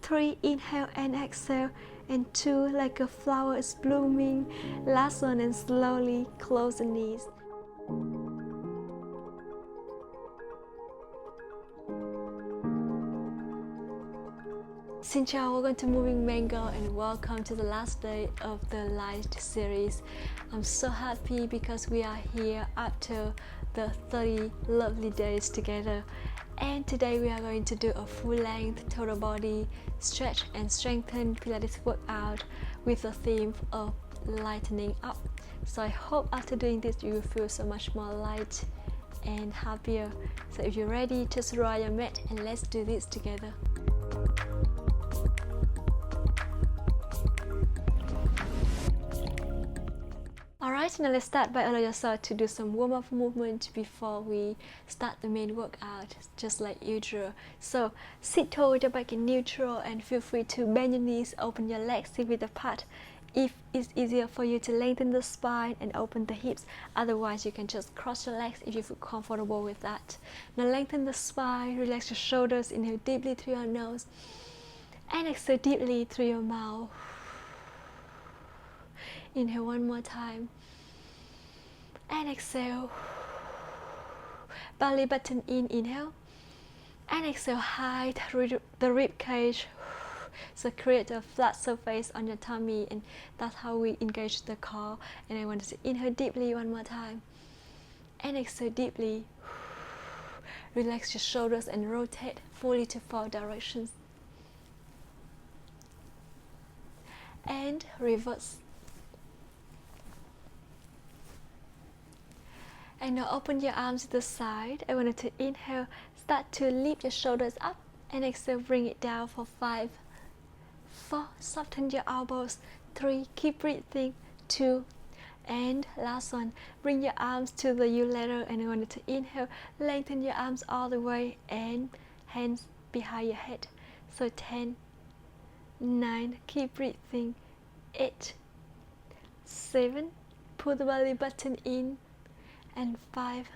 3, inhale and exhale, and 2, like a flower is blooming. Last one, and slowly close the knees. Xin chào, welcome to Moving Mango and welcome to the last day of the Light series. I'm so happy because we are here after the 30 lovely days together. And today we are going to do a full length total body stretch and strengthen Pilates workout with the theme of lightening up. So I hope after doing this you will feel so much more light and happier. So if you're ready, just roll your mat and let's do this together. Alright, now let's start by allowing yourself to do some warm-up movement before we start the main workout, just like usual. So sit tall with your back in neutral and feel free to bend your knees, open your legs, sit with apart. If it's easier for you to lengthen the spine and open the hips, otherwise you can just cross your legs if you feel comfortable with that. Now lengthen the spine, relax your shoulders, inhale deeply through your nose and exhale deeply through your mouth. Inhale one more time and exhale. Belly button in, inhale and exhale, high through the rib cage. So create a flat surface on your tummy, and that's how we engage the core. And I want you to inhale deeply one more time and exhale deeply. Relax your shoulders and rotate fully to 4 directions and reverse. And now open your arms to the side. I want you to inhale, start to lift your shoulders up, and exhale, bring it down for 5, 4, soften your elbows, 3, keep breathing, 2, and last one, bring your arms to the U letter, and I want you to inhale, lengthen your arms all the way, and hands behind your head. So 10, 9, keep breathing, 8, 7, pull the belly button in, and 5,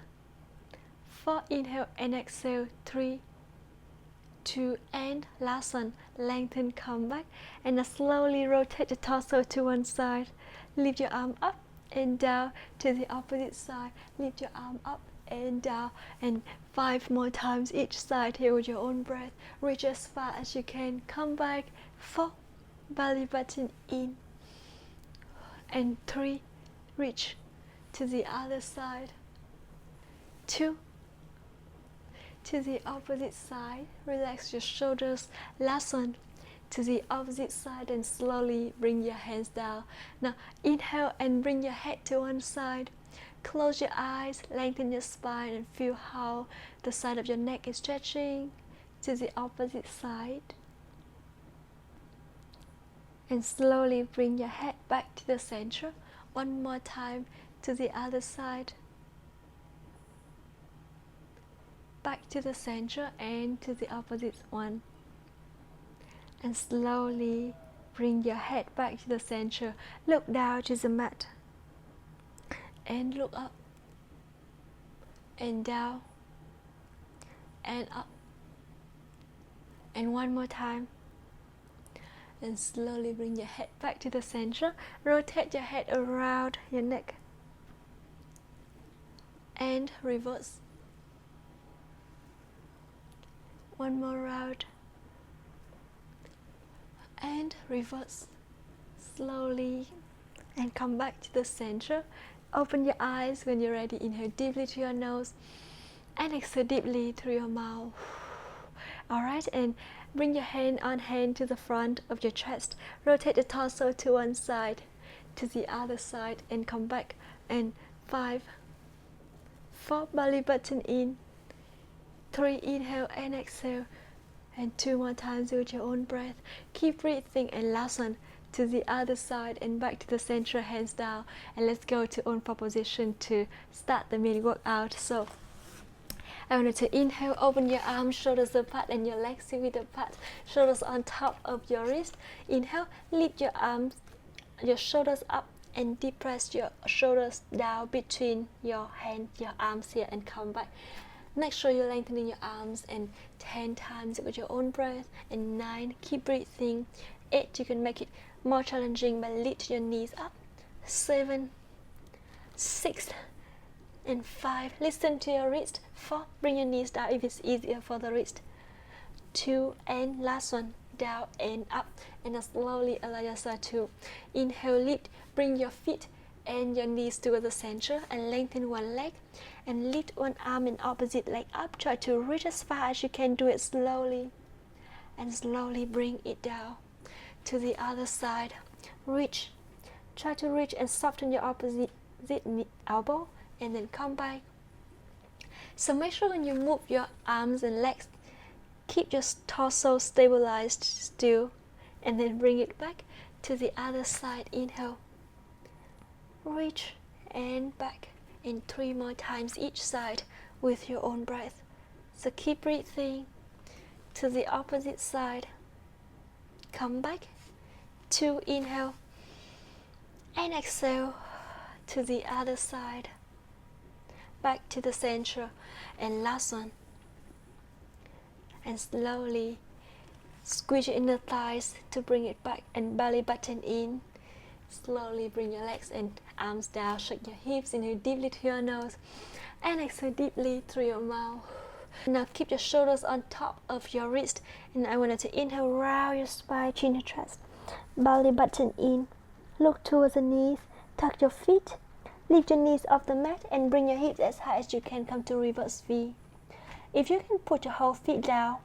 4, inhale and exhale, 3, 2, and last one, lengthen, come back, and now slowly rotate the torso to one side, lift your arm up and down to the opposite side, lift your arm up and down, and 5 more times each side here with your own breath. Reach as far as you can, come back, 4, belly button in, and 3, reach to the other side, 2, to the opposite side, relax your shoulders, last one, to the opposite side, and slowly bring your hands down. Now inhale and bring your head to one side, close your eyes, lengthen your spine, and feel how the side of your neck is stretching to the opposite side, and slowly bring your head back to the center. One more time, to the other side, back to the center, and to the opposite one, and slowly bring your head back to the center. Look down to the mat and look up and down and up, and one more time, and slowly bring your head back to the center. Rotate your head around your neck and reverse. One more round and reverse slowly, and come back to the center. Open your eyes when you're ready. Inhale deeply through your nose and exhale deeply through your mouth. Alright, and bring your hand on hand to the front of your chest. Rotate the torso to one side, to the other side, and come back. And 5, 4, belly button in, 3, inhale and exhale, and 2 more times with your own breath. Keep breathing, and last one, to the other side and back to the center, hands down, and let's go to own position to start the main workout. So I want you to inhale, open your arms, shoulders apart, and your legs width apart, shoulders on top of your wrist. Inhale, lift your arms, your shoulders up, and depress your shoulders down between your hands, your arms here, and come back. Make sure you're lengthening your arms, and 10 times with your own breath, and 9, keep breathing. 8, you can make it more challenging by lifting your knees up. 7, 6, and 5, listen to your wrist. 4, bring your knees down if it's easier for the wrist. 2, and last one, down and up. And now slowly allow yourself to inhale, lift, bring your feet and your knees to the center, and lengthen one leg, and lift one arm and opposite leg up. Try to reach as far as you can. Do it slowly, and slowly bring it down to the other side. Reach, try to reach and soften your opposite elbow, and then come back. So make sure when you move your arms and legs, keep your torso stabilized still, and then bring it back to the other side. Inhale, reach and back, and 3 more times each side with your own breath. So keep breathing to the opposite side. Come back. 2, inhale, and exhale to the other side, back to the center, and last one. And slowly squeeze your inner thighs to bring it back, and belly button in. Slowly bring your legs and arms down, shake your hips, inhale deeply through your nose, and exhale deeply through your mouth. Now keep your shoulders on top of your wrist, and I want you to inhale, round your spine, chin to chest, belly button in, look towards the knees, tuck your feet, lift your knees off the mat, and bring your hips as high as you can. Come to reverse V. If you can put your whole feet down,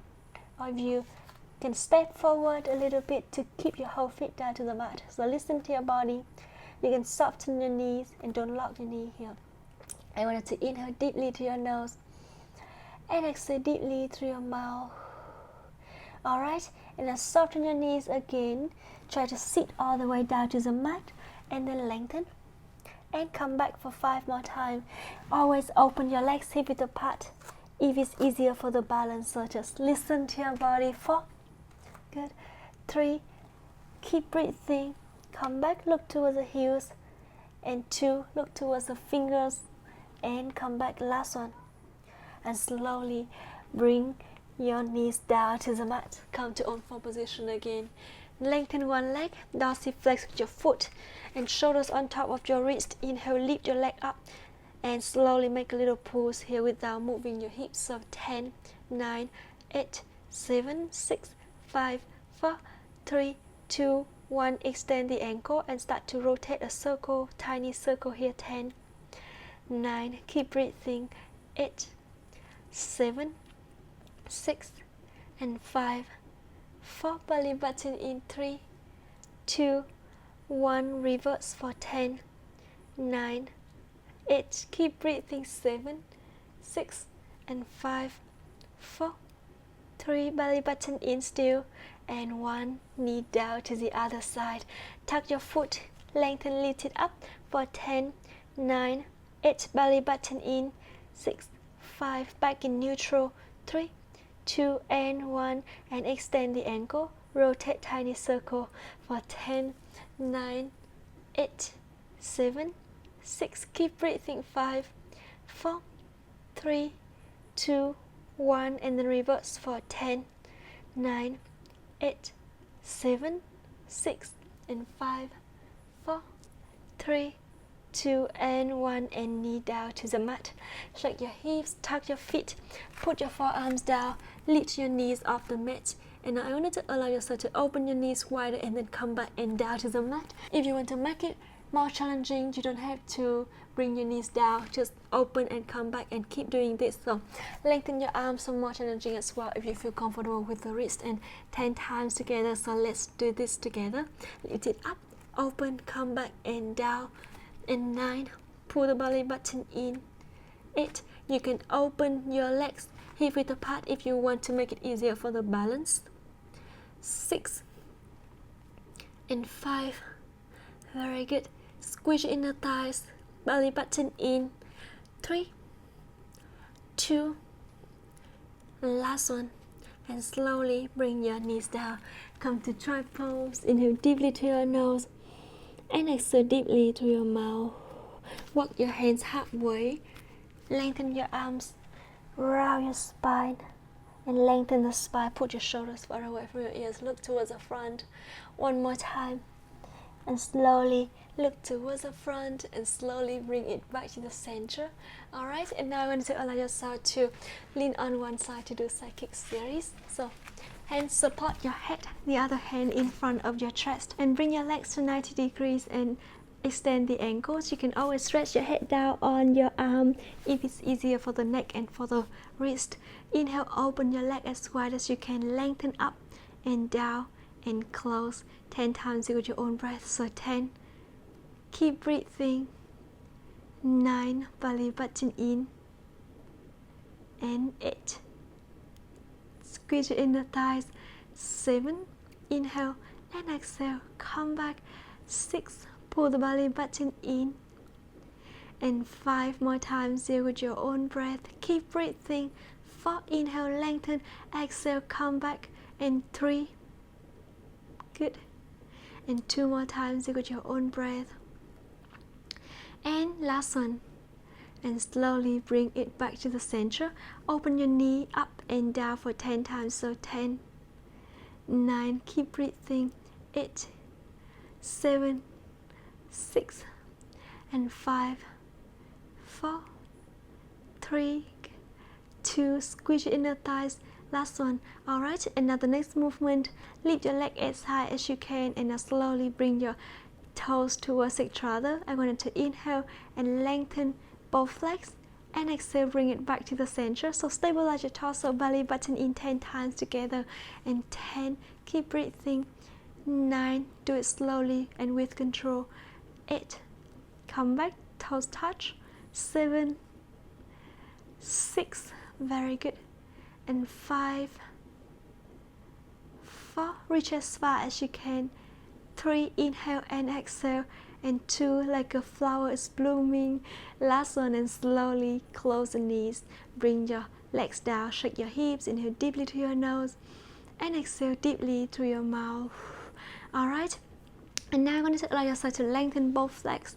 or if you can step forward a little bit to keep your whole feet down to the mat. So listen to your body. You can soften your knees and don't lock your knee here. I want you to inhale deeply through your nose and exhale deeply through your mouth. Alright, and then soften your knees again. Try to sit all the way down to the mat, and then lengthen and come back for 5 more times. Always open your legs hip width apart if it's easier for the balance. So just listen to your body. 4, good. 3, keep breathing. Come back, look towards the heels, and 2, look towards the fingers, and come back. Last one, and slowly bring your knees down to the mat. Come to own form position again. Lengthen one leg, dorsiflex with your foot and shoulders on top of your wrist. Inhale, lift your leg up, and slowly make a little pulse here without moving your hips. So 10, 9, 8, 7, 6, 5, 4, 3, 2, 1. Extend the ankle and start to rotate a circle, tiny circle here. 10, 9, keep breathing. 8, 7, 6, and 5, 4, belly button in. 3, 2, 1, reverse for 10, 9, 8, keep breathing. 7, 6, and 5, 4, 3, belly button in still, and 1, knee down to the other side. Tuck your foot, lengthen, lift it up for 10, 9, 8, belly button in. 6, 5, back in neutral. 3, 2, and 1, and extend the ankle, rotate tiny circle for 10, 9, 8, 7, 6, keep breathing. 5, 4, 3, 2, 1, and then reverse for 10, 9, 8, 7, 6, and 5, 4, 3, 2, and 1, and knee down to the mat. Shake your hips, tuck your feet, put your forearms down, lift your knees off the mat. And now I want you to allow yourself to open your knees wider and then come back and down to the mat. If you want to make it more challenging, you don't have to bring your knees down, just open and come back and keep doing this. So lengthen your arms, some more challenging as well if you feel comfortable with the wrist, and 10 times together. So let's do this together. Lift it up, open, come back and down. And 9, pull the belly button in. 8, you can open your legs hip width apart if you want to make it easier for the balance. 6 and 5, very good. Squeeze your inner thighs, belly button in. 3, 2, last one, and slowly bring your knees down. Come to try pose. Inhale deeply through your nose and exhale deeply through your mouth. Walk your hands halfway, lengthen your arms, round your spine and lengthen the spine. Put your shoulders far away from your ears. Look towards the front. One more time. And slowly look towards the front and slowly bring it back to the center. Alright, and now I'm going to allow yourself to lean on one side to do side kick series. So hands support your head, the other hand in front of your chest, and bring your legs to 90 degrees and extend the ankles. You can always stretch your head down on your arm if it's easier for the neck and for the wrist. Inhale, open your leg as wide as you can, lengthen up and down and close 10 times with your own breath. So 10, keep breathing. 9, belly button in, and 8, squeeze your inner thighs. 7, inhale and exhale, come back. 6, pull the belly button in, and 5 more times here with your own breath. Keep breathing. 4, inhale, lengthen, exhale, come back, and 3, good, and 2 more times here with your own breath, and last one, and slowly bring it back to the center. Open your knee up and down for 10 times. So 10, 9, keep breathing. 8, 7, 6, and 5, 4, 3, 2, squeeze your inner thighs. Last one. Alright, and now the next movement, lift your leg as high as you can and now slowly bring your toes towards each other. I want you to inhale and lengthen both legs, and exhale, bring it back to the center. So stabilize your torso, belly button in 10 times together, and 10, keep breathing. 9, do it slowly and with control. 8, come back, toes touch. 7, 6, very good, and 5, 4, reach as far as you can. 3, inhale and exhale, and 2, like a flower is blooming. Last one, and slowly close the knees, bring your legs down, shake your hips, inhale deeply to your nose, and exhale deeply through your mouth. Alright, and now I'm going to allow yourself to lengthen both legs,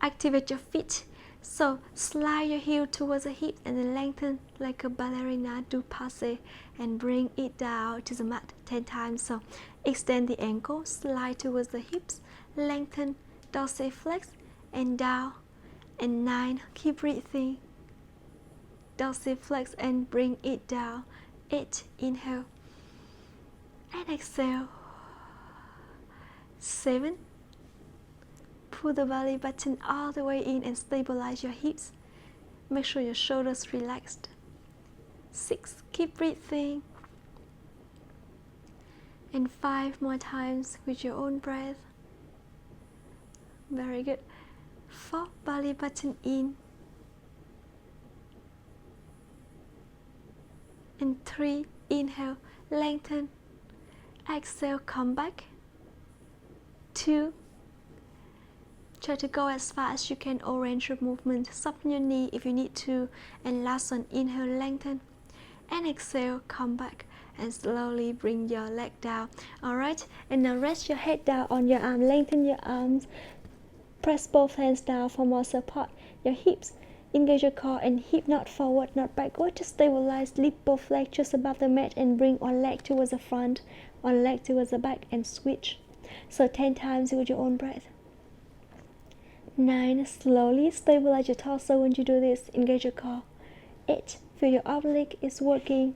activate your feet. So slide your heel towards the hip and then lengthen like a ballerina, do passe, and bring it down to the mat 10 times. So extend the ankle, slide towards the hips, lengthen, dorsiflex, and down, and 9, keep breathing. Dorsiflex and bring it down. 8, inhale and exhale. 7, pull the belly button all the way in and stabilize your hips. Make sure your shoulders relaxed. 6, keep breathing. And 5 more times with your own breath. Very good. 4, belly button in. And 3, inhale, lengthen. Exhale, come back. 2, try to go as far as you can or range of movement. Soften your knee if you need to. And last one, inhale, lengthen. And exhale, come back. And slowly bring your leg down. Alright, and now rest your head down on your arm. Lengthen your arms. Press both hands down for more support. Your hips. Engage your core and hip not forward, not backward. To stabilize, lift both legs just above the mat and bring one leg towards the front, one leg towards the back, and switch. So 10 times with your own breath. 9, slowly stabilize your torso when you do this. Engage your core. 8, feel your upper leg is working.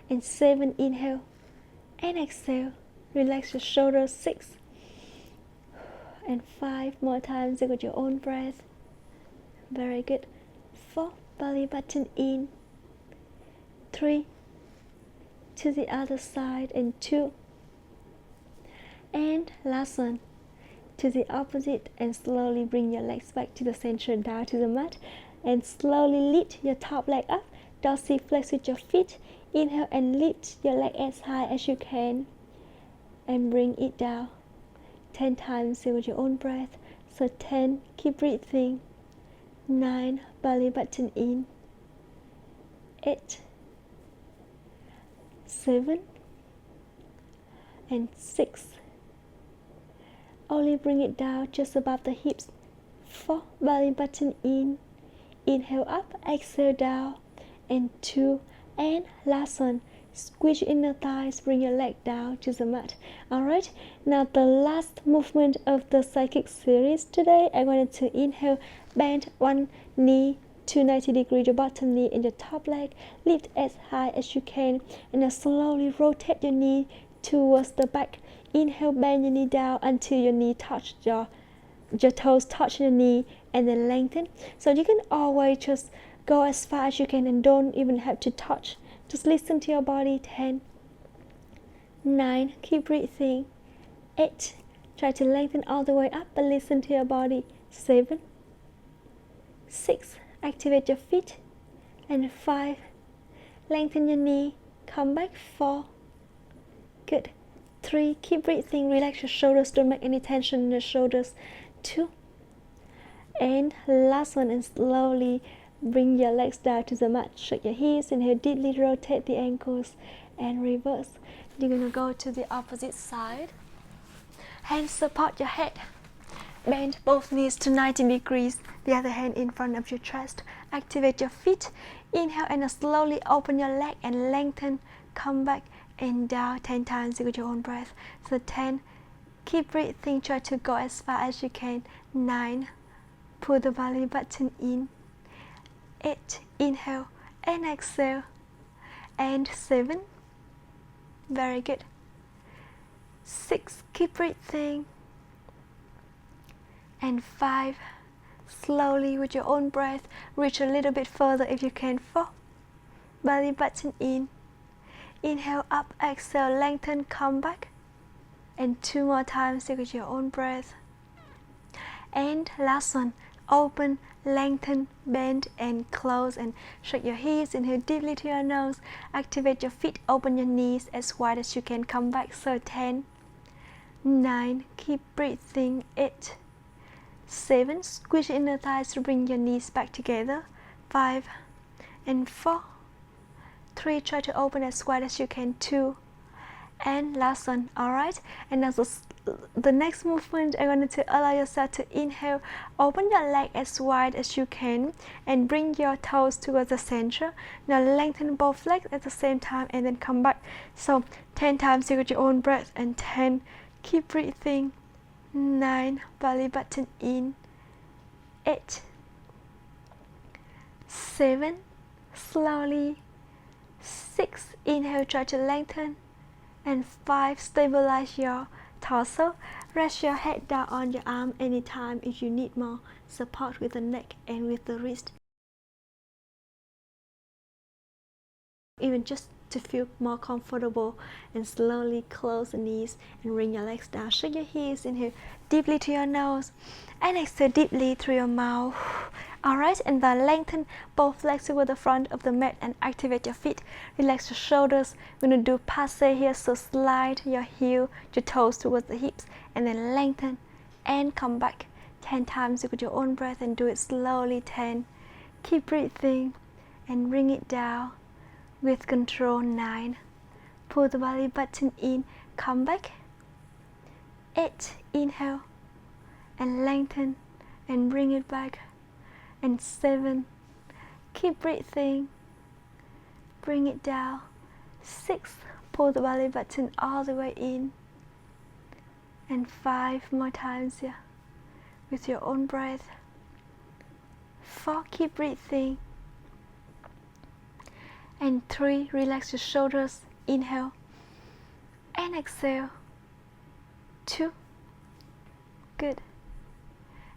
And 7, inhale and exhale. Relax your shoulders. 6, and 5 more times with your own breath. Very good. 4, belly button in. 3, to the other side, and 2, and last one, to the opposite, and slowly bring your legs back to the center, down to the mat, and slowly lift your top leg up, dorsiflex with your feet. Inhale and lift your leg as high as you can and bring it down 10 times with your own breath. So 10, keep breathing. 9, belly button in. 8, 7, and 6. Only bring it down just above the hips. 4, belly button in. Inhale up, exhale down, and 2, and last one. Squeeze your inner thighs, bring your leg down to the mat. Alright, now the last movement of the psychic series today, I wanted to inhale, bend one knee to 90 degrees, your bottom knee and your top leg, lift as high as you can, and now slowly rotate your knee towards the back. Inhale, bend your knee down until your knee touch your toes touch your knee, and then lengthen. So you can always just go as far as you can and don't even have to touch. Just listen to your body. 10, 9, keep breathing. 8, try to lengthen all the way up, but listen to your body. 7, 6, activate your feet. And 5, lengthen your knee, come back. 4, good. 3, keep breathing, relax your shoulders, don't make any tension in your shoulders. 2, and last one, and slowly bring your legs down to the mat. Shake your hips, inhale deeply, rotate the ankles, and reverse. You're gonna go to the opposite side. Hands support your head. Bend both knees to 90 degrees. The other hand in front of your chest. Activate your feet. Inhale and slowly open your leg and lengthen. Come back and down 10 times with your own breath. So 10, keep breathing, try to go as far as you can. 9, pull the belly button in. 8, inhale and exhale. And 7, very good. 6, keep breathing. And 5, slowly with your own breath, reach a little bit further if you can. 4, belly button in. Inhale up, exhale, lengthen, come back. And 2 more times with your own breath. And last one, open, lengthen, bend, and close, and shake your hips. Inhale deeply to your nose. Activate your feet, open your knees as wide as you can. Come back. So 10, 9, keep breathing. 8, 7, squeeze your inner thighs to bring your knees back together. 5, and 4, 3, try to open as wide as you can. 2, and last one. Alright, and now the next movement, I wanted to allow yourself to inhale, open your leg as wide as you can, and bring your toes towards the center. Now lengthen both legs at the same time, and then come back. So 10 times with your own breath, and 10, keep breathing. 9, belly button in. 8, 7, slowly. 6, inhale, try to lengthen. And 5, stabilize your torso. Rest your head down on your arm anytime if you need more support with the neck and with the wrist. Even just to feel more comfortable, and slowly close the knees and bring your legs down. Shake your hips, inhale deeply to your nose and exhale deeply through your mouth. Alright, and then lengthen both legs toward the front of the mat and activate your feet. Relax your shoulders. We're going to do passe here, so slide your heel, your toes towards the hips, and then lengthen and come back 10 times with your own breath, and do it slowly. 10, keep breathing and bring it down with control. 9, pull the belly button in, come back. 8, inhale and lengthen and bring it back. And 7, keep breathing, bring it down. 6, pull the belly button all the way in. And 5 more times here with your own breath. 4, keep breathing. And 3, relax your shoulders, inhale and exhale. 2, good.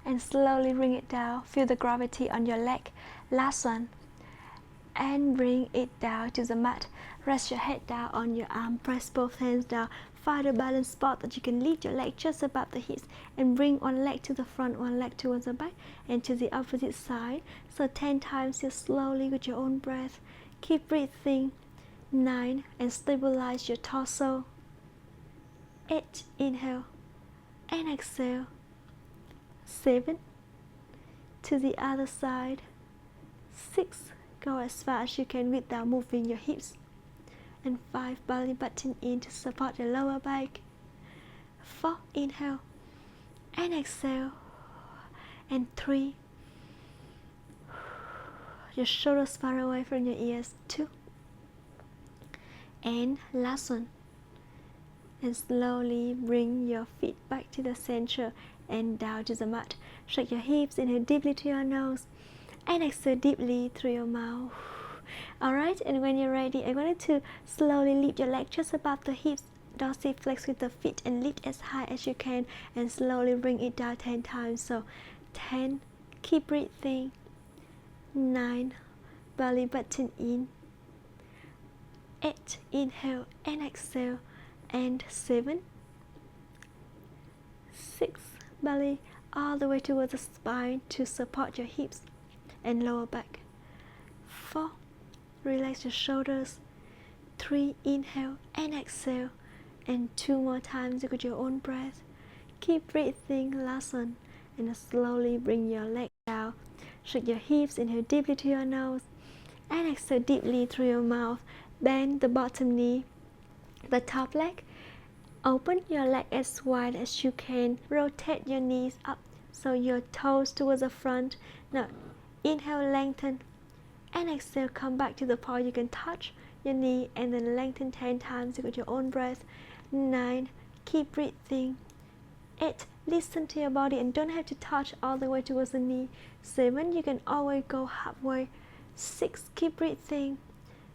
And slowly bring it down. Feel the gravity on your leg. Last one, and bring it down to the mat. Rest your head down on your arm, press both hands down. Find a balance spot that you can lift your leg just above the hips, and bring one leg to the front, one leg towards the back, and to the opposite side. So 10 times here, slowly with your own breath. Keep breathing. 9, and stabilize your torso. 8, inhale and exhale. 7, to the other side. 6, go as far as you can without moving your hips. And 5, belly button in to support your lower back. 4, inhale and exhale. And 3, your shoulders far away from your ears. 2. And last one. And slowly bring your feet back to the center and down to the mat. Shake your hips, inhale deeply to your nose and exhale deeply through your mouth. Alright, and when you're ready, I want you to slowly lift your leg just above the hips, dorsiflex with the feet and lift as high as you can and slowly bring it down 10 times. So 10, keep breathing. 9, belly button in. 8, inhale and exhale. And 7, 6, belly all the way towards the spine to support your hips and lower back. 4, relax your shoulders. 3, inhale and exhale. And 2 more times with your own breath. Keep breathing, last one. And slowly bring your leg down. Shake your hips, inhale deeply to your nose. And exhale deeply through your mouth. Bend the bottom knee, the top leg. Open your leg as wide as you can. Rotate your knees up so your toes towards the front. Now inhale, lengthen. And exhale, come back to the point you can touch your knee and then lengthen 10 times with your own breath. 9, keep breathing. 8, listen to your body and don't have to touch all the way towards the knee. 7, you can always go halfway. 6, keep breathing.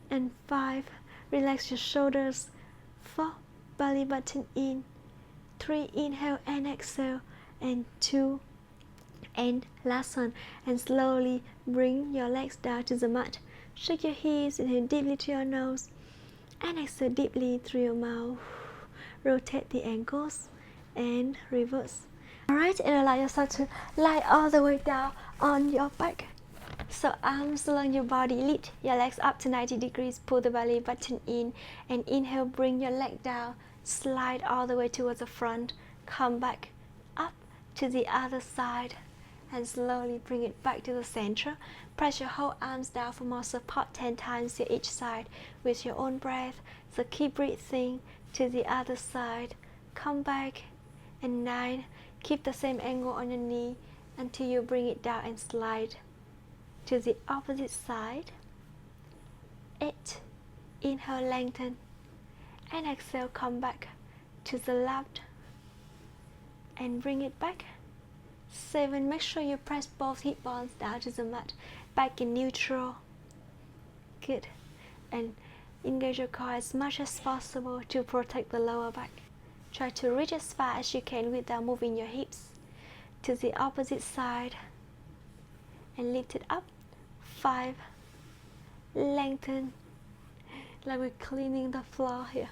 And 5, relax your shoulders. 4, belly button in. 3, inhale and exhale. And 2, and last one. And slowly bring your legs down to the mat. Shake your hips, inhale deeply to your nose and exhale deeply through your mouth. Rotate the ankles and reverse. Alright, and allow yourself to lie all the way down on your back. So arms along your body, lift your legs up to 90 degrees, pull the belly button in and inhale, bring your leg down, slide all the way towards the front, come back up to the other side and slowly bring it back to the center. Press your whole arms down for more support 10 times to each side with your own breath. So keep breathing to the other side, come back. And 9, keep the same angle on your knee until you bring it down and slide to the opposite side. 8, inhale, lengthen and exhale, come back to the left and bring it back. 7, make sure you press both hip bones down to the mat, back in neutral. Good. And engage your core as much as possible to protect the lower back. Try to reach as far as you can without moving your hips to the opposite side and lift it up. 5, lengthen like we're cleaning the floor here,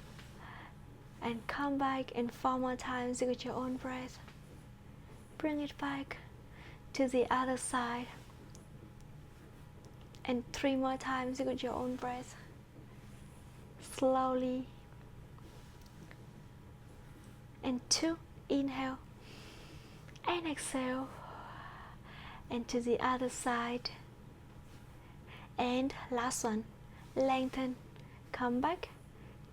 and come back. And 4 more times with your own breath. Bring it back to the other side and 3 more times with your own breath. Slowly. And 2, inhale and exhale, and to the other side. And last one, lengthen, come back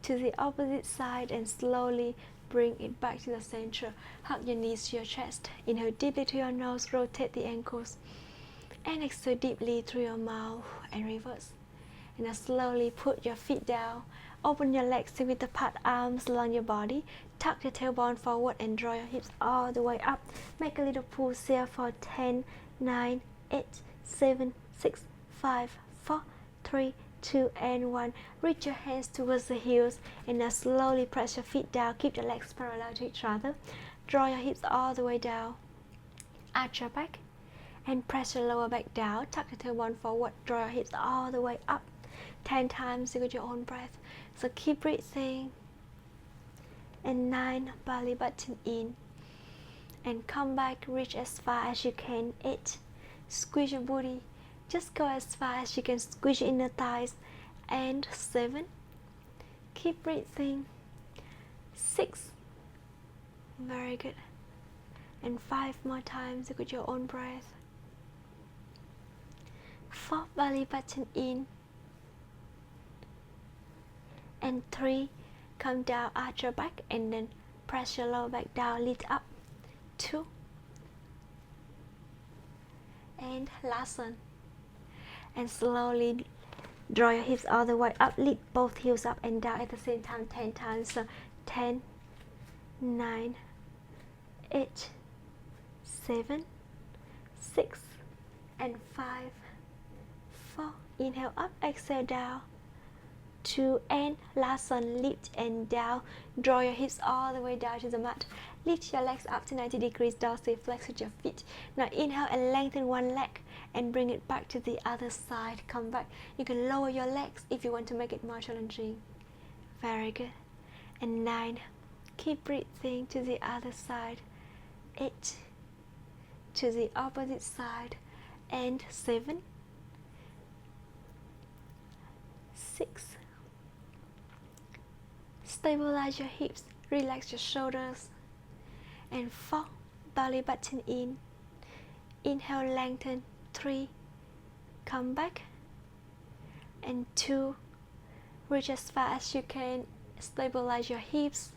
to the opposite side and slowly bring it back to the center. Hug your knees to your chest. Inhale deeply to your nose, rotate the ankles and exhale deeply through your mouth and reverse. And now slowly put your feet down. Open your legs with the apart arms along your body. Tuck your tailbone forward and draw your hips all the way up. Make a little pulse here for 10, 9, 8, 7, 6, 5, 4, 3, 2, and 1. Reach your hands towards the heels and now slowly press your feet down. Keep your legs parallel to each other. Draw your hips all the way down. Arch your back and press your lower back down. Tuck your tailbone forward. Draw your hips all the way up. 10 times with your own breath. So keep breathing. And 9, belly button in. And come back, reach as far as you can. 8, squeeze your booty. Just go as far as you can, squeeze your inner thighs. And 7, keep breathing. 6, very good. And 5 more times with your own breath. 4, belly button in. And 3, come down, arch your back and then press your lower back down, lift up. 2, and last one. and slowly draw your hips all the way up. Lift both heels up and down at the same time 10 times. So 10, 9, 8, 7, 6, and 5, 4. Inhale up, exhale down. 2 and last one, lift and down. Draw your hips all the way down to the mat. Lift your legs up to 90 degrees, dorsal flex with your feet. Now inhale and lengthen one leg and bring it back to the other side. Come back. You can lower your legs if you want to make it more challenging. Very good. And 9. Keep breathing to the other side. 8. To the opposite side. And 7. 6. Stabilize your hips, relax your shoulders. And 4, belly button in. Inhale, lengthen. 3, come back. And 2, reach as far as you can. Stabilize your hips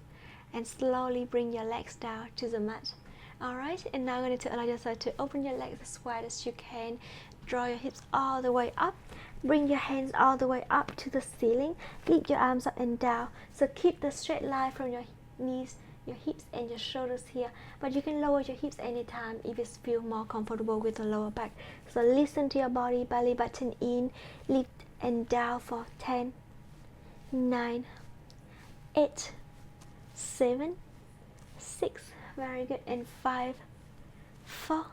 and slowly bring your legs down to the mat. Alright, and now I'm going to allow yourself to open your legs as wide as you can. Draw your hips all the way up. Bring your hands all the way up to the ceiling. Lift your arms up and down. So keep the straight line from your knees, your hips and your shoulders here. But you can lower your hips anytime if you feel more comfortable with the lower back. So listen to your body, belly button in, lift and down for 10, 9, 8, 7, 6, very good, and 5, 4,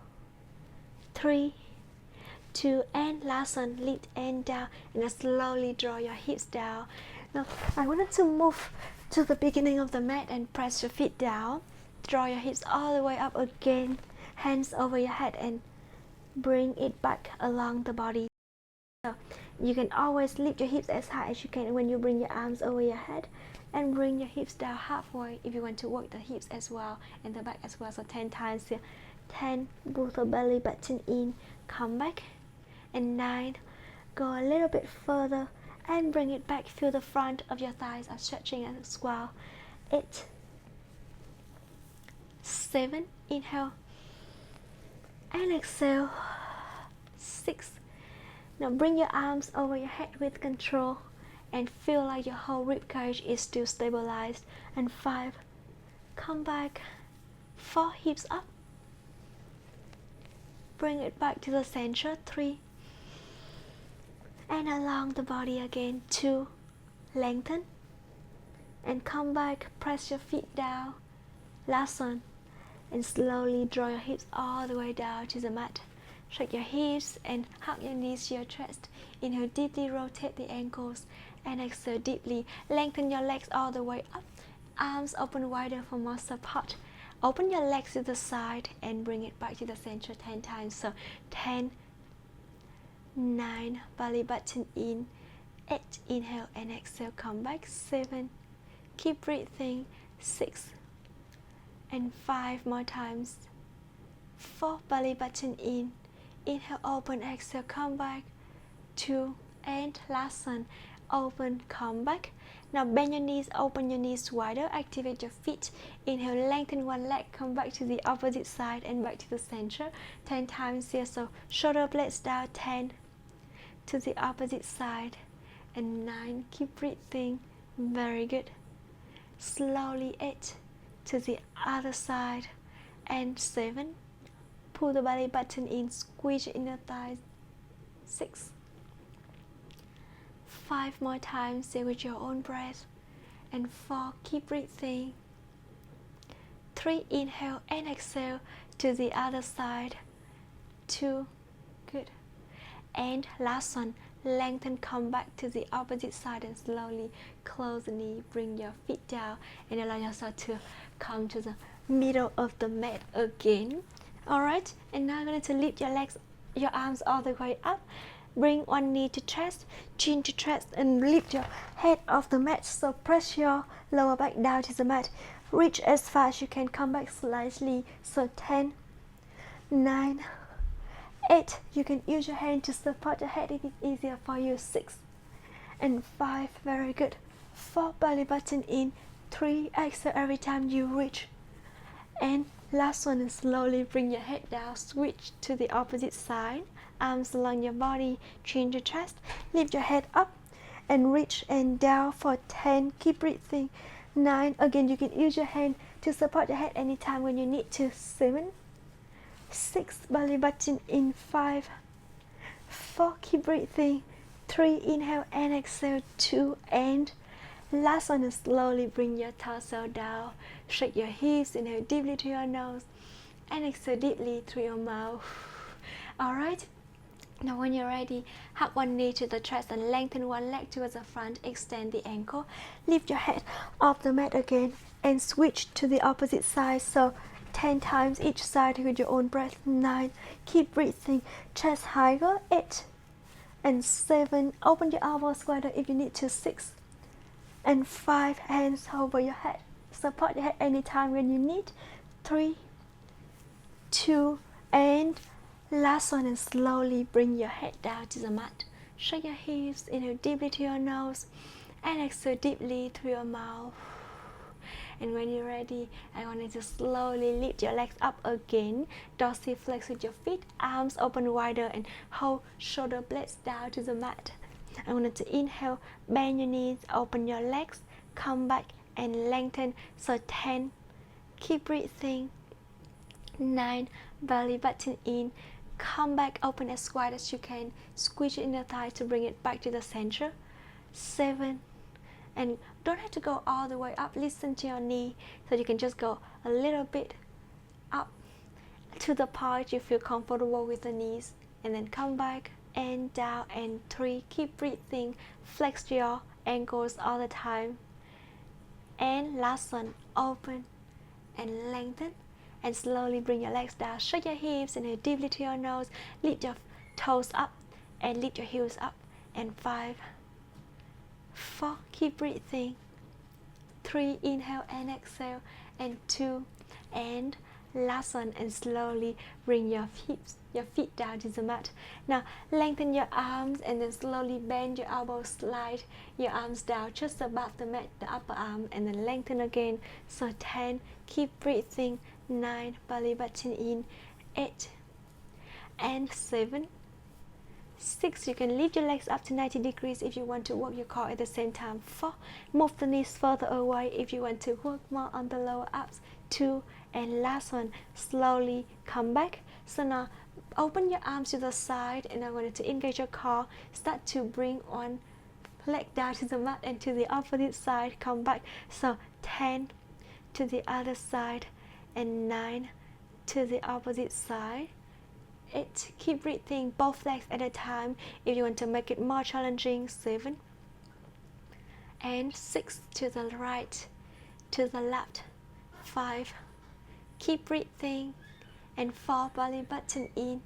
3, 2, and last one, lift and down, and then slowly draw your hips down. Now I wanted to move to the beginning of the mat and press your feet down. Draw your hips all the way up again, hands over your head and bring it back along the body. So you can always lift your hips as high as you can when you bring your arms over your head, and bring your hips down halfway if you want to work the hips as well and the back as well. So 10 times here. 10, both the belly button in, come back. And 9, go a little bit further and bring it back. Feel the front of your thighs are stretching as well. 8, 7, inhale and exhale. 6. Now bring your arms over your head with control and feel like your whole rib cage is still stabilized. And 5, come back. 4, hips up, bring it back to the center. 3, and along the body again. 2, lengthen and come back. Press your feet down. Last one, and slowly draw your hips all the way down to the mat. Shake your hips and hug your knees to your chest. Inhale deeply, rotate the ankles, and exhale deeply. Lengthen your legs all the way up. Arms open wider for more support. Open your legs to the side and bring it back to the center 10 times. So 10, 9, belly button in. 8, inhale and exhale, come back. 7, keep breathing. 6, and 5 more times. 4, belly button in. Inhale, open, exhale, come back. 2, and last one, open, come back. Now bend your knees, open your knees wider, activate your feet. Inhale, lengthen one leg, come back to the opposite side and back to the center 10 times here. So shoulder blades down. 10, to the opposite side, and 9, keep breathing, very good. Slowly 8, to the other side, and 7, pull the belly button in, squeeze your inner thighs. 6, 5 more times, stay with your own breath. And 4, keep breathing. 3, inhale and exhale to the other side. 2, good. And last one, lengthen, come back to the opposite side and slowly close the knee, bring your feet down and allow yourself to come to the middle of the mat again. Alright, and now I'm going to lift your legs, your arms all the way up. Bring one knee to chest, chin to chest, and lift your head off the mat. So press your lower back down to the mat. Reach as far as you can, come back slightly. So 10, 9, 8, you can use your hand to support your head if it's easier for you. 6 and 5, very good. 4, belly button in. 3, exhale every time you reach. And last one is slowly bring your head down, switch to the opposite side. arms along your body, chin your chest, lift your head up and reach and down for 10. Keep breathing. 9. Again, you can use your hand to support your head anytime when you need to. 7, 6, belly button in. 5, 4, keep breathing. 3, inhale and exhale. 2, and last one is slowly bring your torso down. Shake your hips, inhale deeply through your nose and exhale deeply through your mouth. Alright, now when you're ready, hug one knee to the chest and lengthen one leg towards the front, extend the ankle, lift your head off the mat again and switch to the opposite side. So 10 times each side with your own breath. 9, keep breathing, chest higher. 8 and 7, open your elbows wider if you need to. 6 and 5, hands over your head, support your head anytime when you need. 3, 2, and last one, and slowly bring your head down to the mat. Shake your hips, inhale deeply to your nose and exhale deeply through your mouth. And when you're ready, I want you to slowly lift your legs up again. Dorsiflex with your feet, arms open wider and hold shoulder blades down to the mat. I want you to inhale, bend your knees, open your legs, come back and lengthen. So 10, keep breathing. 9, belly button in, come back, open as wide as you can, squeeze your inner thigh to bring it back to the center. 7, and don't have to go all the way up, listen to your knee, so you can just go a little bit up to the point you feel comfortable with the knees, and then come back and down. And 3, keep breathing, flex your ankles all the time. And last one, open and lengthen and slowly bring your legs down. Shake your hips, inhale deeply to your nose, lift your toes up and lift your heels up. And 5, 4, keep breathing. 3, inhale and exhale. And 2, and last one, and slowly bring your feet down to the mat. Now lengthen your arms and then slowly bend your elbows, slide your arms down just above the mat, the upper arm, and then lengthen again. So 10, keep breathing. 9, belly button in. 8 and 7, 6, you can lift your legs up to 90 degrees if you want to work your core at the same time. 4, move the knees further away if you want to work more on the lower abs. 2, and last one, slowly come back. So now open your arms to the side and I want you to engage your core. Start to bring one leg down to the mat and to the opposite side, come back. So 10 to the other side and 9 to the opposite side. 8, keep breathing, both legs at a time if you want to make it more challenging. 7 and 6, to the right, to the left. 5, keep breathing. And 4, belly button in.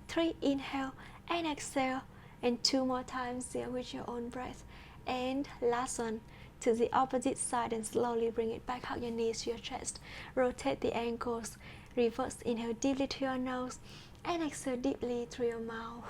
3, inhale and exhale. And 2 more times here with your own breath. And last one, to the opposite side and slowly bring it back. Hug your knees to your chest, rotate the ankles, reverse, inhale deeply to your nose and exhale deeply through your mouth.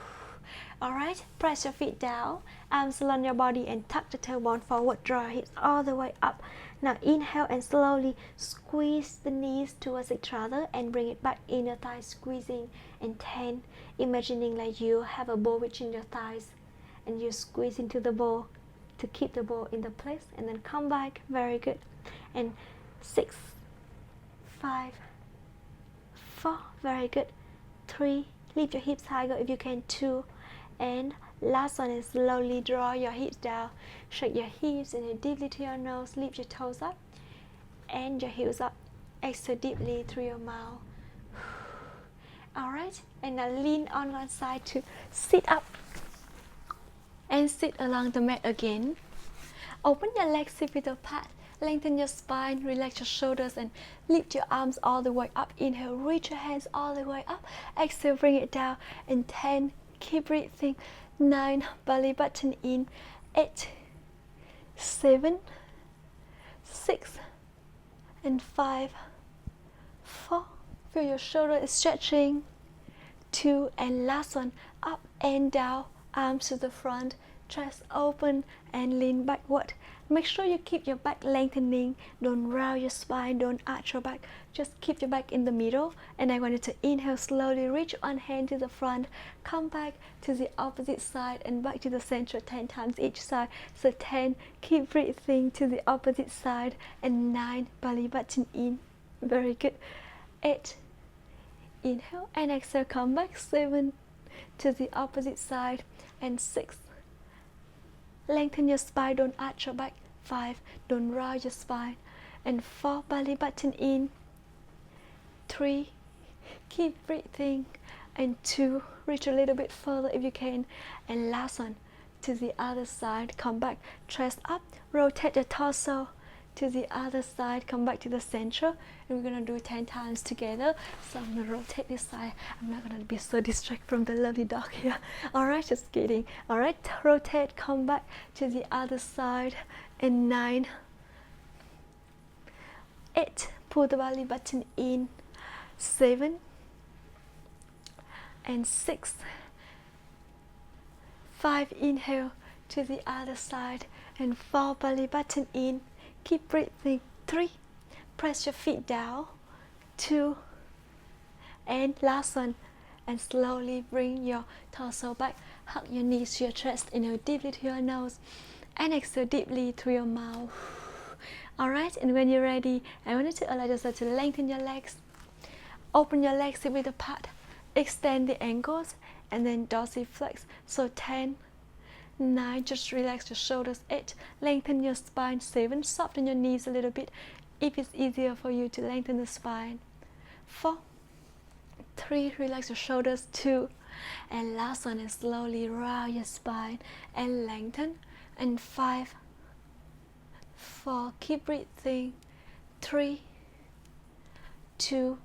Alright, press your feet down, arms along your body and tuck the tailbone forward, draw your hips all the way up. Now inhale and slowly squeeze the knees towards each other and bring it back, inner thigh squeezing. And 10, imagining like you have a ball between your thighs and you squeeze into the ball to keep the ball in the place, and then come back. Very good. And 6, 5, 4, very good. 3, lift your hips higher if you can. 2, and last one is slowly draw your hips down, shake your hips and deeply to your nose, lift your toes up and your heels up, exhale deeply through your mouth. Alright, and now lean on one side to sit up and sit along the mat again. Open your legs hip width apart, lengthen your spine, relax your shoulders and lift your arms all the way up. Inhale, reach your hands all the way up. Exhale, bring it down. And 10, keep breathing. 9, belly button in. 8, 7, 6, and 5, 4. Feel your shoulder is stretching. 2, and last one, up and down, arms to the front, chest open and lean backward. Make sure you keep your back lengthening. Don't round your spine, don't arch your back. Just keep your back in the middle. And I want you to inhale slowly, reach one hand to the front, come back to the opposite side and back to the center 10 times each side. So 10, keep breathing to the opposite side, and 9, belly button in. Very good. 8, inhale and exhale, come back. 7, to the opposite side, and 6, lengthen your spine, don't arch your back. 5, don't round your spine, and 4, belly button in. 3, keep breathing, and 2, reach a little bit further if you can, and last one, to the other side, come back, chest up, rotate your torso to the other side, come back to the center, and we're gonna do it 10 times together. So I'm gonna rotate this side. I'm not gonna be so distracted from the lovely dog here. Alright, just kidding. Alright, rotate, come back to the other side, and 9, 8, pull the belly button in. 7, and 6, 5, inhale to the other side, and 4, belly button in. Keep breathing. 3, press your feet down. 2, and last one, and slowly bring your torso back. Hug your knees to your chest. Inhale deeply to your nose, and exhale deeply through your mouth. Alright, and when you're ready, I want you to allow yourself to lengthen your legs. Open your legs a bit apart. Extend the ankles, and then dorsiflex. So 10, 9, just relax your shoulders. 8, lengthen your spine. 7, soften your knees a little bit if it's easier for you to lengthen the spine. 4, 3, relax your shoulders. 2, and last one is slowly round your spine and lengthen. And 5, 4, keep breathing. 3, 2,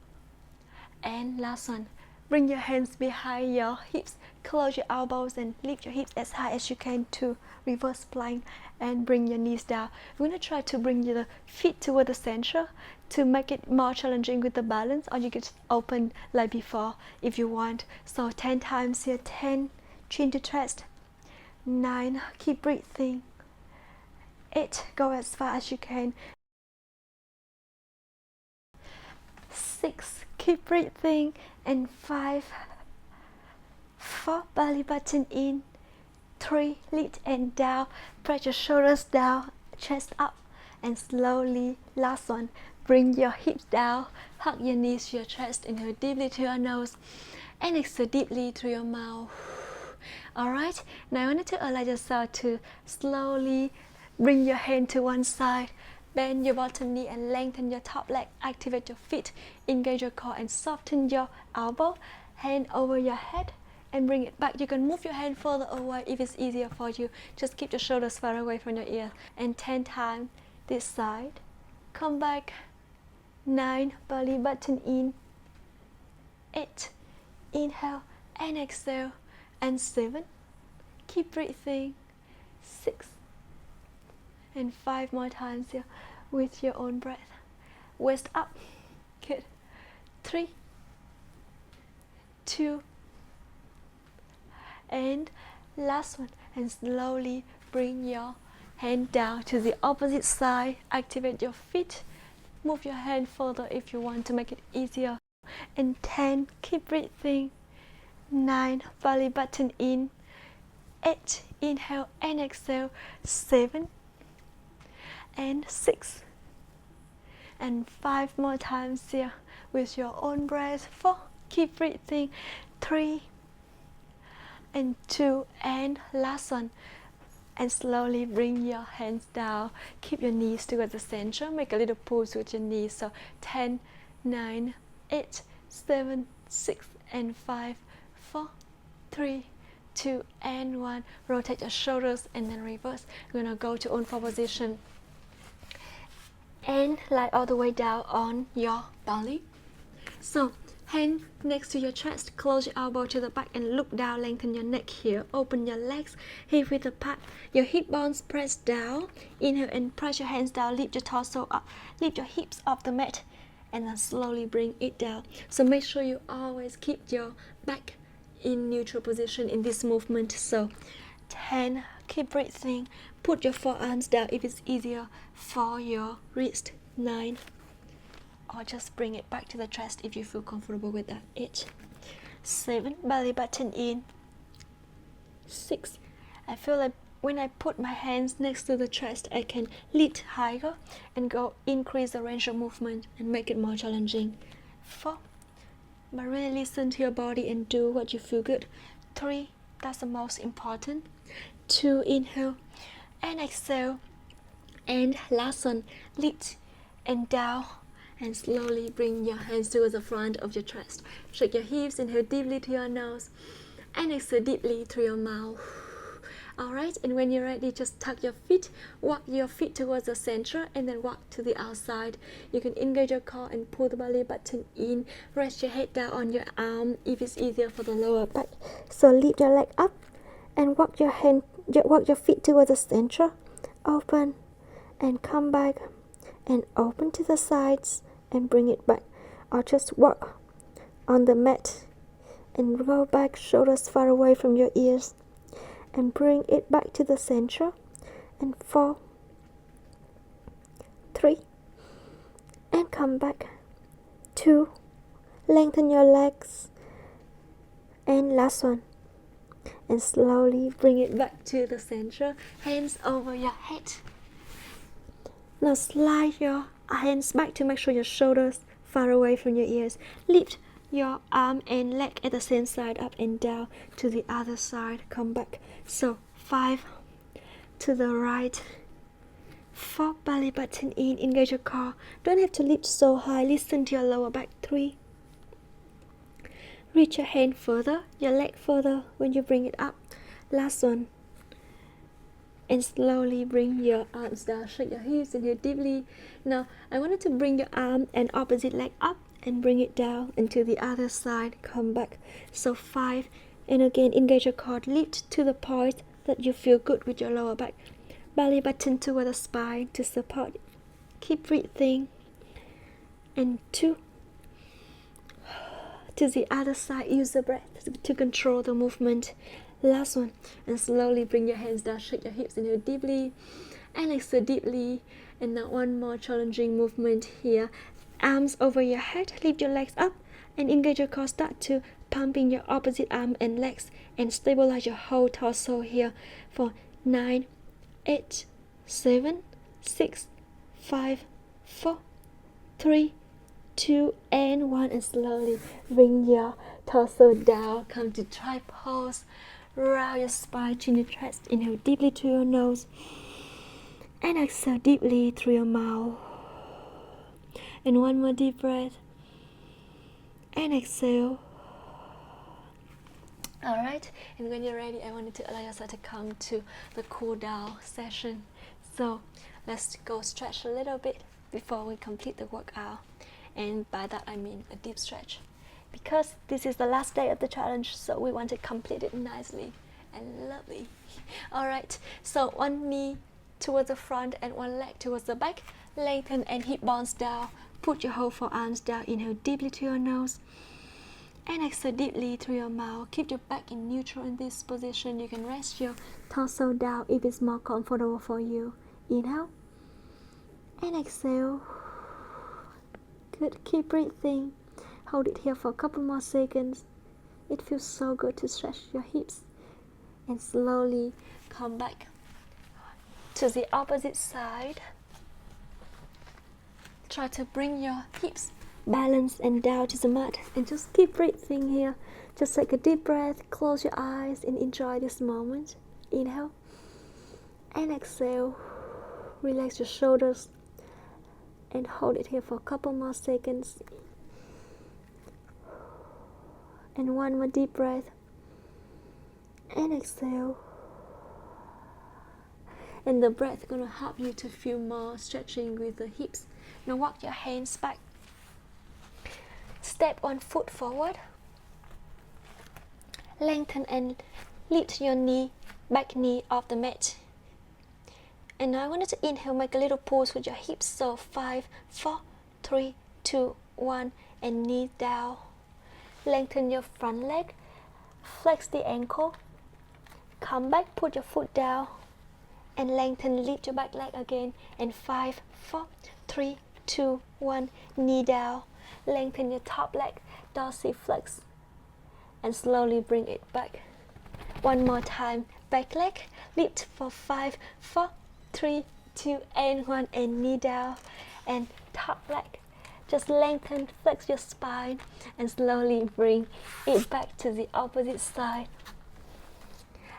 and last one, bring your hands behind your hips, close your elbows and lift your hips as high as you can to reverse plank, and bring your knees down. We're going to try to bring your feet toward the center to make it more challenging with the balance, or you can just open like before if you want. So 10 times here. 10, chin to chest. 9, keep breathing. 8, go as far as you can. 6, keep breathing, and 5, 4, belly button in. 3, lift and down, press your shoulders down, chest up, and slowly, last one, bring your hips down, hug your knees to your chest, inhale deeply to your nose, and exhale deeply through your mouth. Alright, now I want you to allow yourself to slowly bring your hand to one side. Bend your bottom knee and lengthen your top leg. Activate your feet, engage your core, and soften your elbow. Hand over your head and bring it back. You can move your hand further away if it's easier for you. Just keep your shoulders far away from your ears. And 10 times this side. Come back. 9, belly button in. 8, inhale and exhale. And 7, keep breathing. 6, and 5 more times here with your own breath. Waist up. Good. 3, 2, and last one. And slowly bring your hand down to the opposite side. Activate your feet. Move your hand further if you want to make it easier. And 10, keep breathing. 9, belly button in. 8, inhale and exhale. 7, and 6, and 5 more times here with your own breath. 4, keep breathing. 3, and 2, and last one. And slowly bring your hands down. Keep your knees towards the center. Make a little pulse with your knees. So 10, 9, 8, 7, 6, and 5, 4, 3, 2, and 1. Rotate your shoulders and then reverse. We're gonna go to own forward position and lie all the way down on your belly. So hand next to your chest, close your elbow to the back and look down. Lengthen your neck here. Open your legs, hip width apart. Your hip bones press down. Inhale and press your hands down. Lift your torso up. Lift your hips off the mat, and then slowly bring it down. So make sure you always keep your back in neutral position in this movement. So 10, keep breathing. Put your forearms down if it's easier for your wrist. 9. Or just bring it back to the chest if you feel comfortable with that. 8. 7. Belly button in. 6. I feel like when I put my hands next to the chest, I can lift higher and go increase the range of movement and make it more challenging. 4. But really listen to your body and do what you feel good. 3. That's the most important. 2. Inhale and exhale. And last one, lift and down. And slowly bring your hands towards the front of your chest. Shake your hips, inhale deeply to your nose. And exhale deeply through your mouth. Alright, and when you're ready, just tuck your feet, walk your feet towards the center, and then walk to the outside. You can engage your core and pull the belly button in. Rest your head down on your arm if it's easier for the lower back. So lift your leg up and walk your feet towards the center. Open and come back and open to the sides and bring it back. Or just walk on the mat and go back, shoulders far away from your ears. And bring it back to the center. And 4, 3, and come back. 2, lengthen your legs. And last one. And slowly bring it back to the center. Hands over your head. Now slide your hands back to make sure your shoulders far away from your ears. Lift your arm and leg at the same side, up and down to the other side. Come back. So 5 to the right. 4, belly button in, engage your core. Don't have to lift so high. Listen to your lower back. 3. Reach your hand further, your leg further when you bring it up. Last one. And slowly bring your arms down. Shake your hips, inhale deeply. Now I want you to bring your arm and opposite leg up and bring it down into the other side. Come back. So 5. And again, engage your core. Lift to the point that you feel good with your lower back. Belly button toward the spine to support. Keep breathing. And 2. To the other side, use the breath to control the movement. Last one. And slowly bring your hands down. Shake your hips, inhale deeply. And exhale deeply. And now one more challenging movement here. Arms over your head. Lift your legs up. And engage your core. Start to pumping your opposite arm and legs. And stabilize your whole torso here for 9, 8, 7, 6, 5, 4, 3, 2, and 1. And slowly bring your torso down. Come to tripod pose. Round your spine, chin your chest. Inhale deeply through your nose. And exhale deeply through your mouth. And one more deep breath. And exhale. Alright, and when you're ready, I wanted to allow yourself to come to the cool down session. So let's go stretch a little bit before we complete the workout. And by that I mean a deep stretch. Because this is the last day of the challenge, so we want to complete it nicely and lovely. Alright, so one knee towards the front and one leg towards the back. Lengthen and hip bones down. Put your whole forearms down. Inhale deeply to your nose. And exhale deeply through your mouth. Keep your back in neutral in this position. You can rest your torso down if it's more comfortable for you. Inhale. And exhale. Good. Keep breathing. Hold it here for a couple more seconds. It feels so good to stretch your hips. And slowly come back to the opposite side. Try to bring your hips balance and down to the mat, and just keep breathing here. Just take a deep breath, close your eyes and enjoy this moment. Inhale and exhale. Relax your shoulders and hold it here for a couple more seconds. And one more deep breath and exhale. And the breath is going to help you to feel more stretching with the hips. Now walk your hands back. Step one foot forward. Lengthen and lift your knee, back knee off the mat. And now I want you to inhale, make a little pause with your hips. So 5, 4, 3, 2, 1, and knee down. Lengthen your front leg, flex the ankle. Come back, put your foot down, and lengthen, lift your back leg again, and 5, 4, 3, 2, 1, knee down, lengthen your top leg, dorsiflex, and slowly bring it back. One more time, back leg, lift for 5, 4, 3, 2, and 1, and knee down, and top leg, just lengthen, flex your spine, and slowly bring it back to the opposite side.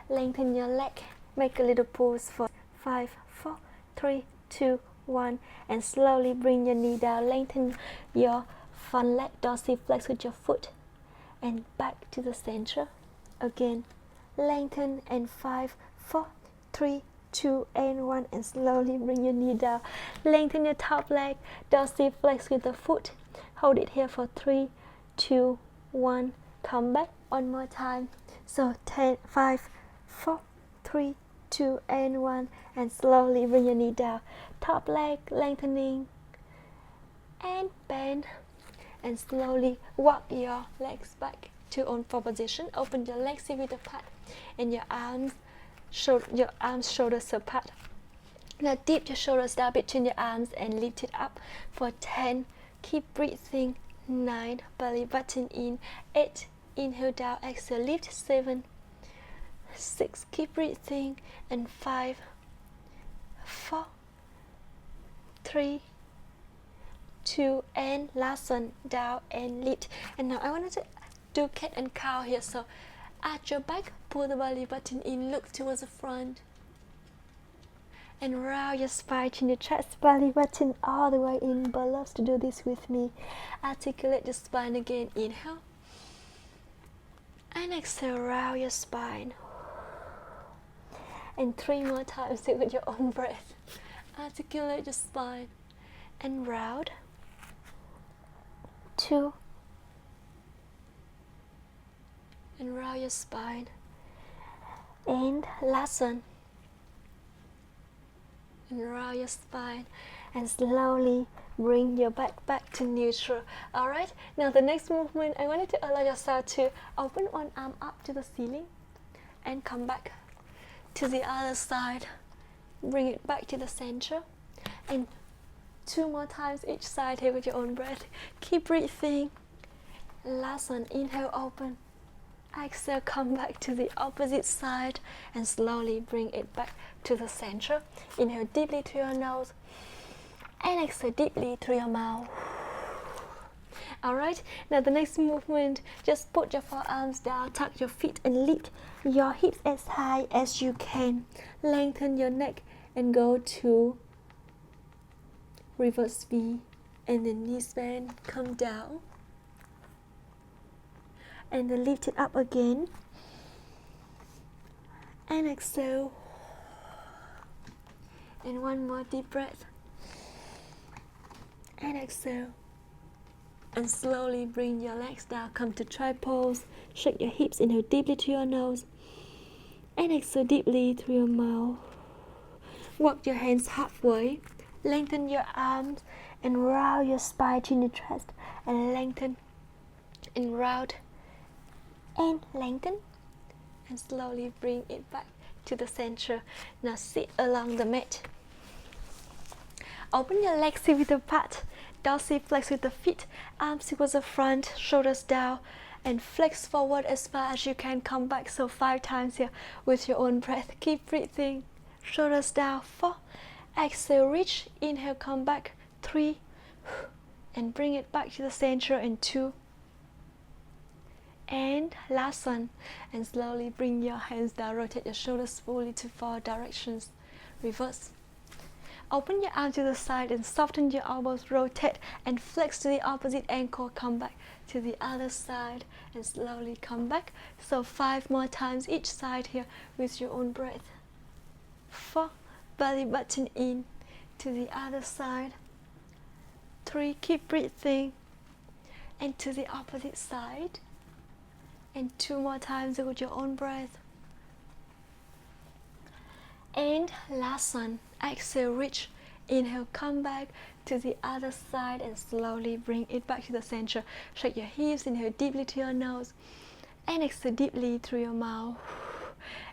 Lengthen your leg, make a little pause for 5, 4, 3, 2, 1, and slowly bring your knee down, lengthen your front leg, dorsiflex with your foot, and back to the center. Again, lengthen, and 5, 4, 3, 2, and 1, and slowly bring your knee down, lengthen your top leg, dorsiflex with the foot, hold it here for 3, 2, 1, come back one more time. So 10, 5, 4, 3, 2, and 1, and slowly bring your knee down, top leg lengthening, and bend, and slowly walk your legs back to on four position. Open your legs with the pad, and your arms shoulders apart. Now dip your shoulders down between your arms and lift it up for 10. Keep breathing. 9, belly button in. 8, inhale down, exhale, lift. 7, 6, keep breathing, and 5, 4, 3, 2, and last one, down and lift. And now I want to do cat and cow here. So arch your back, pull the belly button in, look towards the front, and round your spine, chin your chest, belly button all the way in. But loves to do this with me. Articulate your spine again. Inhale, and exhale, round your spine. And 3 more times, do it with your own breath. Articulate your spine and round. 2, and round your spine. And last one, and round your spine, and slowly bring your back to neutral. Alright, now the next movement, I want you to allow yourself to open one arm up to the ceiling and come back to the other side. Bring it back to the center, and 2 more times each side here with your own breath. Keep breathing. Last one, inhale, open. Exhale, come back to the opposite side, and slowly bring it back to the center. Inhale deeply through your nose, and exhale deeply through your mouth. Alright, now the next movement, just put your forearms down, tuck your feet, and lift your hips as high as you can. Lengthen your neck and go to reverse V, and then knees bend, come down, and then lift it up again, and exhale, and one more deep breath, and exhale, and slowly bring your legs down, come to try pose, shake your hips, inhale deeply through your nose, and exhale deeply through your mouth. Walk your hands halfway, lengthen your arms, and round your spine, chin your chest, and lengthen, and round, and lengthen, and slowly bring it back to the center. Now sit along the mat. Open your legs with the pad, dorsiflex with the feet, arms towards the front, shoulders down, and flex forward as far as you can. Come back, so 5 times here with your own breath. Keep breathing. Shoulders down. 4, exhale, reach, inhale, come back. 3, and bring it back to the center. And 2, and last one, and slowly bring your hands down, rotate your shoulders fully to 4 directions, reverse. Open your arms to the side and soften your elbows, rotate and flex to the opposite ankle, come back to the other side, and slowly come back. So 5 more times each side here with your own breath. 4, belly button in to the other side. 3, keep breathing, and to the opposite side. And 2 more times with your own breath. And last one, exhale, reach, inhale, come back to the other side, and slowly bring it back to the center. Shake your hips, inhale deeply to your nose, and exhale deeply through your mouth.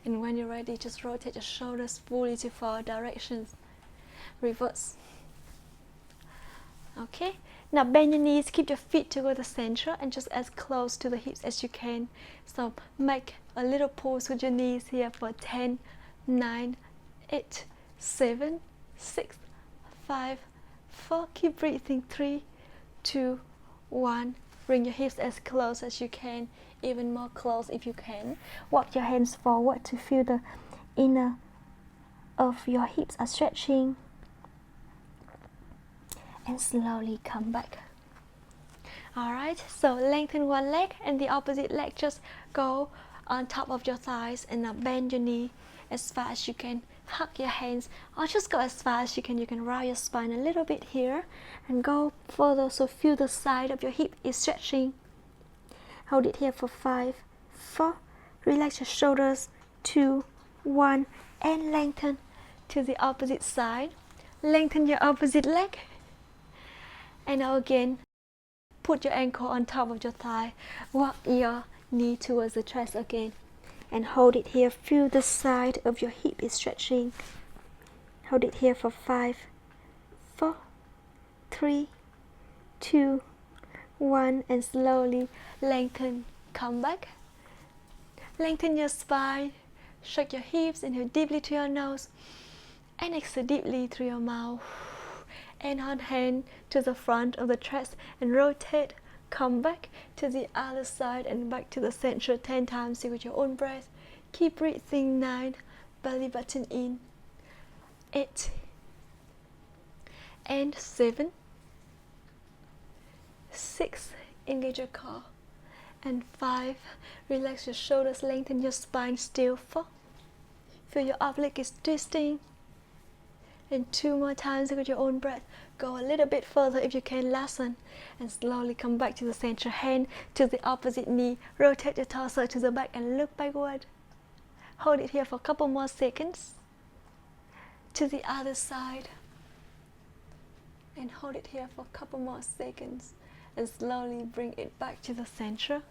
And when you're ready, just rotate your shoulders fully to 4 directions. Reverse. Okay, now bend your knees, keep your feet toward the center and just as close to the hips as you can. So make a little pause with your knees here for 10, 9, 8, 7, 6, 5, 4. Keep breathing. 3, 2, 1. Bring your hips as close as you can, even more close if you can. Walk your hands forward to feel the inner of your hips are stretching. And slowly come back. Alright, so lengthen one leg and the opposite leg just go on top of your thighs, and now bend your knee as far as you can. Hug your hands or just go as far as you can. You can round your spine a little bit here and go further, so feel the side of your hip is stretching. Hold it here for 5, 4. Relax your shoulders. 2, 1, and lengthen to the opposite side. Lengthen your opposite leg. And now again, put your ankle on top of your thigh. Walk your knee towards the chest again. And hold it here. Feel the side of your hip is stretching. Hold it here for 5, 4, 3, 2, 1. And slowly lengthen. Come back. Lengthen your spine. Shake your hips. Inhale deeply to your nose. And exhale deeply through your mouth. And on hand to the front of the chest and rotate. Come back to the other side and back to the center 10 times with your own breath. Keep breathing. 9, belly button in. 8 and 7, 6, engage your core, and 5, relax your shoulders, lengthen your spine. Still 4, feel your upper leg is twisting. And 2 more times with your own breath. Go a little bit further if you can. Last one. And slowly come back to the center. Hand to the opposite knee. Rotate your torso to the back and look backward. Hold it here for a couple more seconds. To the other side. And hold it here for a couple more seconds. And slowly bring it back to the center.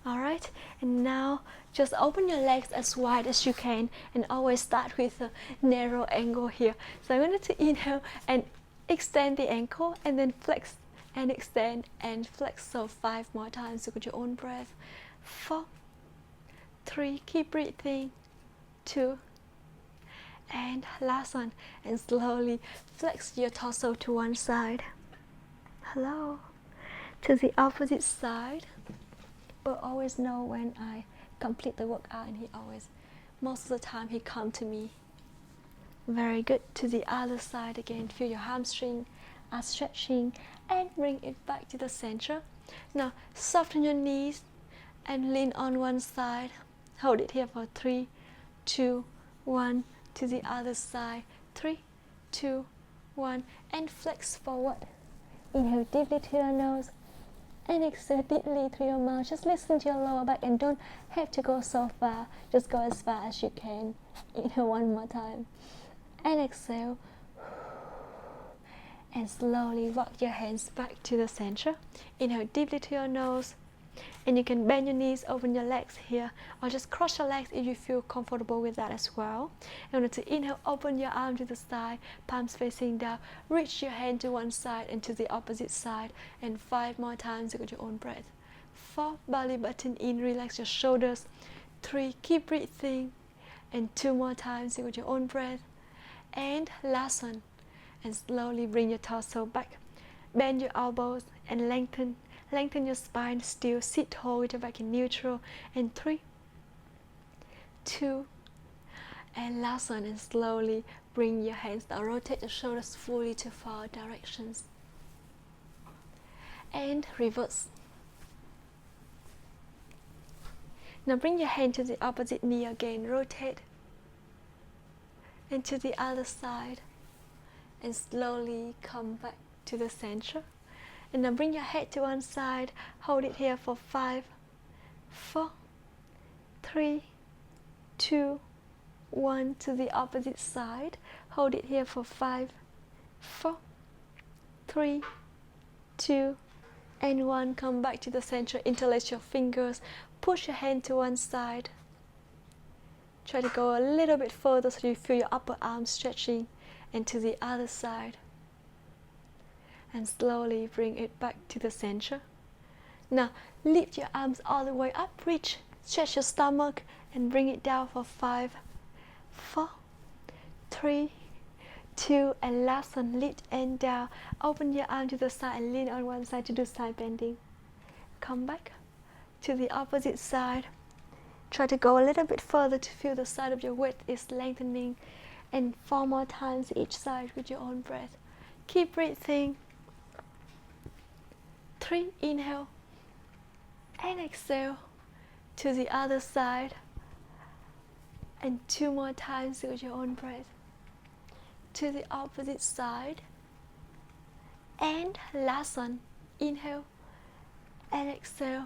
Alright, and now just open your legs as wide as you can, and always start with a narrow angle here. So I'm going to inhale and extend the ankle, and then flex and extend and flex. So 5 more times with your own breath. 4, 3, keep breathing. 2, and last one. And slowly flex your torso to one side. Hello. To the opposite side. But always know when I complete the workout, and he always, most of the time, he come to me. Very good. To the other side again. Feel your hamstring are stretching and bring it back to the center. Now soften your knees and lean on one side. Hold it here for 3, 2, 1. To the other side. 3, 2, 1. And flex forward. Inhale deeply to your nose. And exhale deeply through your mouth. Just listen to your lower back and don't have to go so far. Just go as far as you can. Inhale one more time. And exhale. And slowly walk your hands back to the center. Inhale deeply to your nose. And you can bend your knees, open your legs here, or just cross your legs if you feel comfortable with that as well. And to inhale, open your arm to the side, palms facing down, reach your hand to one side and to the opposite side, and 5 more times with your own breath. 4, belly button in, relax your shoulders. 3, keep breathing, and 2 more times with your own breath. And last one, and slowly bring your torso back. Bend your elbows and lengthen your spine. Still sit tall with your back in neutral. And 3, 2, and last one. And slowly bring your hands down. Rotate your shoulders fully to 4 directions. And reverse. Now bring your hand to the opposite knee again. Rotate. And to the other side. And slowly come back to the center. And now bring your head to one side. Hold it here for 5, 4, 3, 2, 1. To the opposite side. Hold it here for 5, 4, 3, 2, and 1. Come back to the center. Interlace your fingers. Push your hand to one side. Try to go a little bit further so you feel your upper arm stretching, and to the other side. And slowly bring it back to the center. Now lift your arms all the way up, reach, stretch your stomach, and bring it down for 5, 4, 3, 2, and last one, lift and down. Open your arm to the side and lean on one side to do side bending. Come back to the opposite side. Try to go a little bit further to feel the side of your waist is lengthening, and 4 more times each side with your own breath. Keep breathing. 3, inhale, and exhale to the other side, and 2 more times with your own breath. To the opposite side, and last one, inhale and exhale,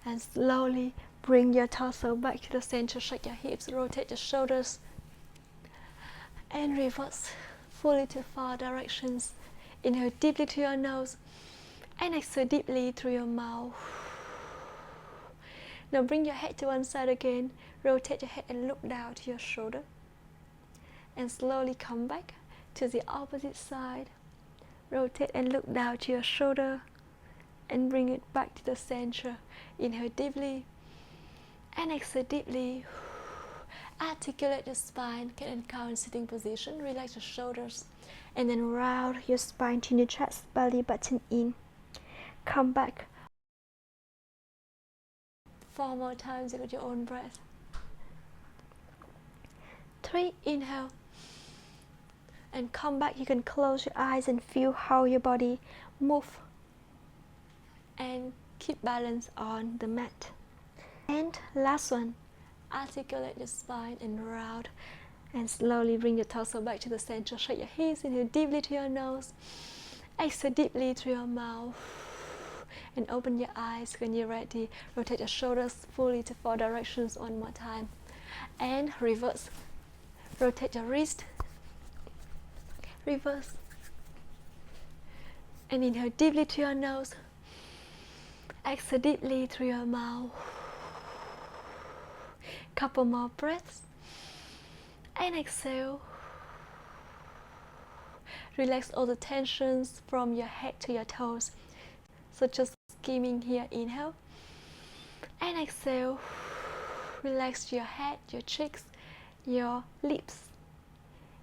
and slowly bring your torso back to the center. Shake your hips, rotate your shoulders, and reverse fully to 4 directions. Inhale deeply through your nose and exhale deeply through your mouth. Now bring your head to one side again, rotate your head and look down to your shoulder, and slowly come back to the opposite side. Rotate and look down to your shoulder, and bring it back to the center. Inhale deeply and exhale deeply. Articulate your spine, get in cow in sitting position, relax your shoulders, and then round your spine to your chest, belly button in. Come back 4 more times with your own breath. 3, inhale, and come back. You can close your eyes and feel how your body move, and keep balance on the mat. And last one, articulate your spine and round, and slowly bring your torso back to the center. Shake your hips, inhale deeply through your nose, exhale deeply through your mouth, and open your eyes when you're ready. Rotate your shoulders fully to 4 directions one more time, and reverse. Rotate your wrist, reverse, and inhale deeply through your nose, exhale deeply through your mouth. Couple more breaths, and exhale. Relax all the tensions from your head to your toes. So just skimming here, inhale and exhale. Relax your head, your cheeks, your lips,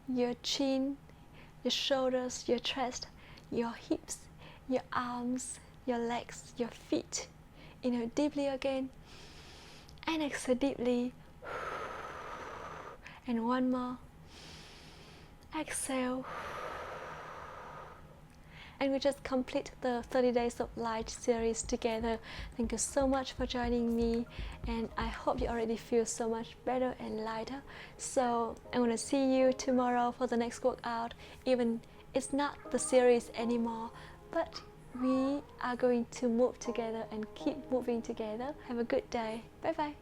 your chin, your shoulders, your chest, your hips, your arms, your legs, your feet. Inhale deeply again, and exhale deeply. And one more. Exhale. And we just complete the 30 Days of Light series together. Thank you so much for joining me, and I hope you already feel so much better and lighter. So I'm going to see you tomorrow for the next workout. Even it's not the series anymore, but we are going to move together and keep moving together. Have a good day. Bye bye.